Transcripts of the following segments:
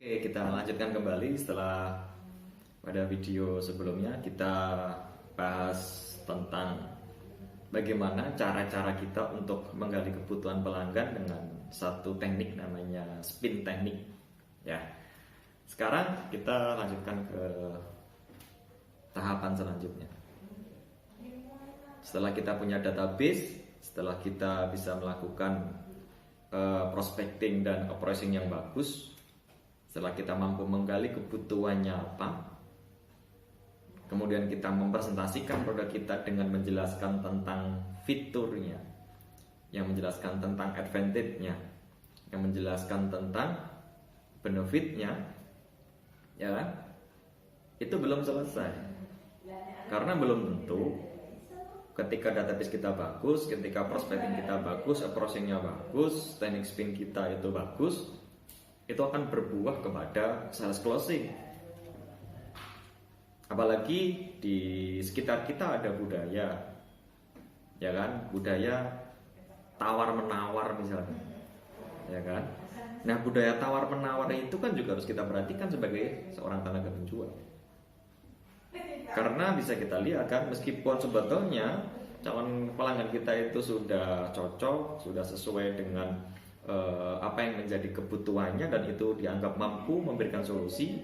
Oke, kita lanjutkan kembali setelah pada video sebelumnya kita bahas tentang bagaimana cara-cara kita untuk menggali kebutuhan pelanggan dengan satu teknik namanya spin teknik. Ya, sekarang kita lanjutkan ke tahapan selanjutnya. Setelah kita punya database, setelah kita bisa melakukan prospecting dan appraising yang bagus, setelah kita mampu menggali kebutuhannya apa, kemudian kita mempresentasikan produk kita dengan menjelaskan tentang fiturnya, yang menjelaskan tentang advantage-nya, yang menjelaskan tentang benefit-nya, ya kan? Itu belum selesai. Karena belum tentu ketika database kita bagus, ketika prospecting kita bagus, approaching-nya bagus, teknik spin kita itu bagus, itu akan berbuah kepada sales closing. Apalagi di sekitar kita ada budaya, ya kan, budaya tawar menawar misalnya, ya kan. Nah, budaya tawar menawar itu kan juga harus kita perhatikan sebagai seorang tenaga penjual. Karena bisa kita lihat kan, meskipun sebetulnya calon pelanggan kita itu sudah cocok, sudah sesuai dengan apa yang menjadi kebutuhannya dan itu dianggap mampu memberikan solusi,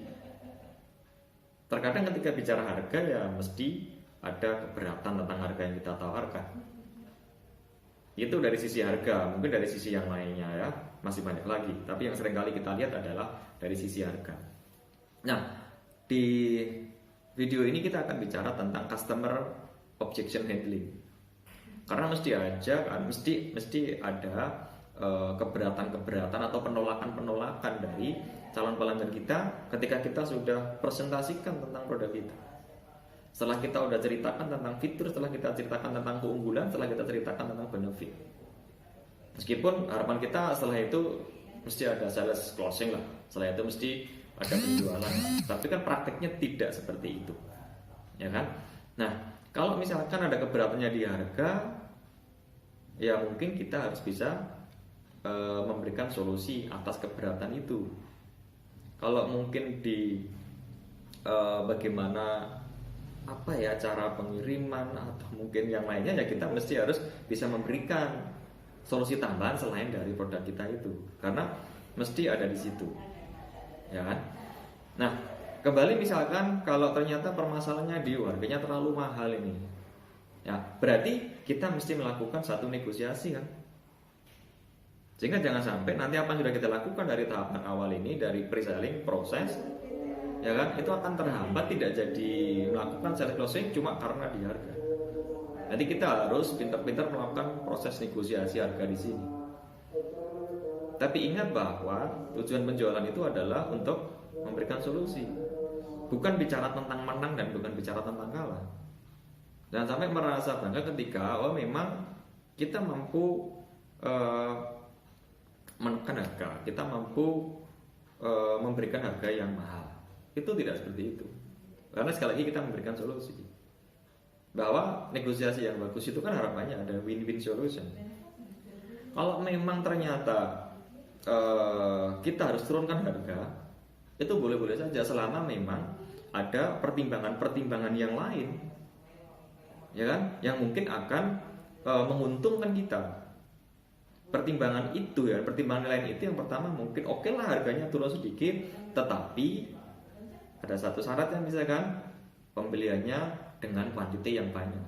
terkadang ketika bicara harga ya mesti ada keberatan tentang harga yang kita tawarkan. Itu dari sisi harga, mungkin dari sisi yang lainnya ya masih banyak lagi, tapi yang seringkali kita lihat adalah dari sisi harga. Nah, di video ini kita akan bicara tentang customer objection handling. Karena mesti aja kan, mesti ada keberatan-keberatan atau penolakan-penolakan dari calon pelanggan kita ketika kita sudah presentasikan tentang produk kita. Setelah kita udah ceritakan tentang fitur, setelah kita ceritakan tentang keunggulan, setelah kita ceritakan tentang benefit. Meskipun harapan kita setelah itu mesti ada sales closing lah, setelah itu mesti ada penjualan. Tapi kan prakteknya tidak seperti itu, ya kan? Nah, kalau misalkan ada keberatannya di harga, ya mungkin kita harus bisa memberikan solusi atas keberatan itu. Kalau mungkin di bagaimana apa ya cara pengiriman atau mungkin yang lainnya, ya kita mesti harus bisa memberikan solusi tambahan selain dari produk kita itu, karena mesti ada di situ, ya kan? Nah, kembali misalkan kalau ternyata permasalahannya di harganya terlalu mahal ini, ya berarti kita mesti melakukan satu negosiasi kan. Sehingga jangan sampai nanti apa yang sudah kita lakukan dari tahapan awal ini, dari pre-selling proses, ya kan, itu akan terhambat, tidak jadi melakukan sales closing cuma karena di harga. Nanti kita harus pintar-pintar melakukan proses negosiasi harga di sini. Tapi ingat bahwa tujuan penjualan itu adalah untuk memberikan solusi, bukan bicara tentang menang dan bukan bicara tentang kalah. Jangan sampai merasa bangga ketika memang kita mampu menekan harga, kita mampu memberikan harga yang mahal. Itu tidak seperti itu. Karena sekali lagi kita memberikan solusi. Bahwa negosiasi yang bagus itu kan harapannya ada win-win solution. Kalau memang ternyata kita harus turunkan harga, itu boleh-boleh saja selama memang ada pertimbangan-pertimbangan yang lain, ya kan, yang mungkin akan menguntungkan kita. Pertimbangan itu ya, pertimbangan lain itu yang pertama mungkin oke lah harganya turun sedikit, tetapi ada satu syaratnya misalkan pembeliannya dengan kuantiti yang banyak.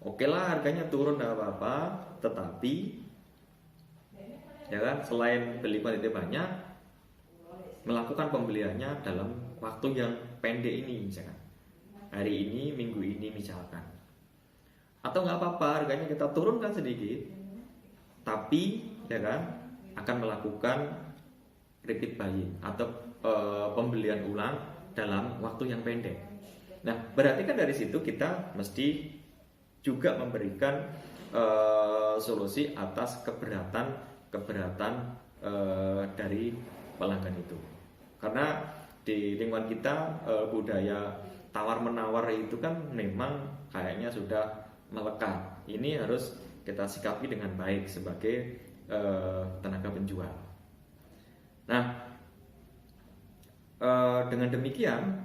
Oke lah harganya turun tidak apa-apa, tetapi ya kan, selain beli kuantiti banyak, melakukan pembeliannya dalam waktu yang pendek ini misalkan, hari ini, minggu ini misalkan. Atau nggak apa-apa harganya kita turunkan sedikit, tapi ya kan akan melakukan repeat buying atau pembelian ulang dalam waktu yang pendek. Nah, berarti kan dari situ kita mesti juga memberikan solusi atas keberatan dari pelanggan itu. Karena di lingkungan kita budaya tawar menawar itu kan memang kayaknya sudah melekat. Ini harus kita sikapi dengan baik sebagai tenaga penjual. Nah, dengan demikian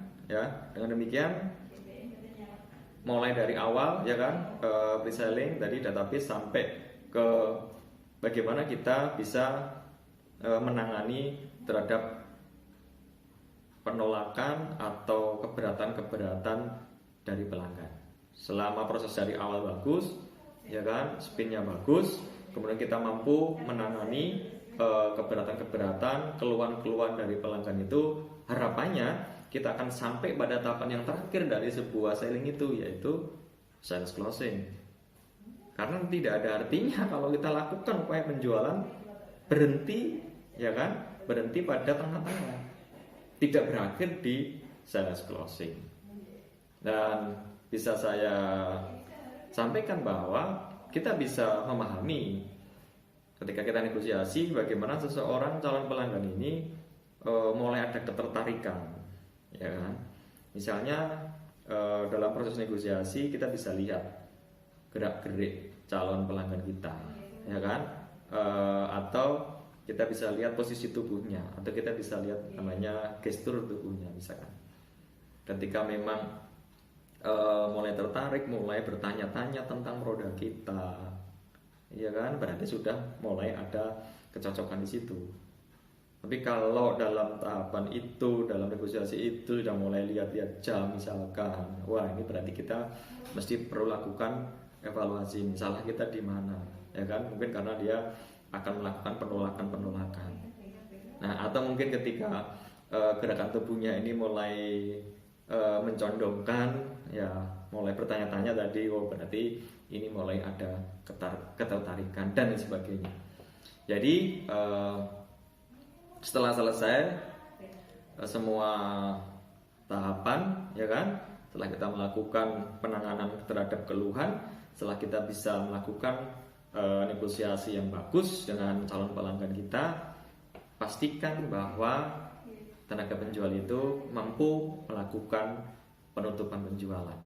mulai dari awal ya kan, pre-selling tadi database sampai ke bagaimana kita bisa menangani terhadap penolakan atau keberatan dari pelanggan. Selama proses dari awal bagus, ya kan, spinnya bagus, kemudian kita mampu menangani keberatan, keluhan dari pelanggan itu, harapannya kita akan sampai pada tahapan yang terakhir dari sebuah selling itu, yaitu sales closing. Karena tidak ada artinya kalau kita lakukan upaya penjualan berhenti, ya kan, berhenti pada tengah-tengah, tidak berakhir di sales closing. Dan bisa saya sampaikan bahwa kita bisa memahami ketika kita negosiasi bagaimana seseorang calon pelanggan ini mulai ada ketertarikan, ya kan? Misalnya dalam proses negosiasi kita bisa lihat gerak-gerik calon pelanggan kita, ya kan? Atau kita bisa lihat posisi tubuhnya, atau kita bisa lihat namanya gestur tubuhnya misalkan. Ketika memang mulai tertarik, mulai bertanya-tanya tentang produk kita, ya kan, berarti sudah mulai ada kecocokan di situ. Tapi kalau dalam tahapan itu, dalam negosiasi itu sudah mulai lihat-lihat jam misalkan, wah ini berarti kita mesti perlu lakukan evaluasi, salah kita di mana, ya kan? Mungkin karena dia akan melakukan penolakan. Nah, atau mungkin ketika gerakan tubuhnya ini mulai mencondongkan, ya mulai bertanya-tanya tadi, oh berarti ini mulai ada ketertarikan dan sebagainya. Jadi setelah selesai semua tahapan, ya kan, setelah kita melakukan penanganan terhadap keluhan, setelah kita bisa melakukan negosiasi yang bagus dengan calon pelanggan kita, pastikan bahwa tenaga penjual itu mampu melakukan penutupan penjualan.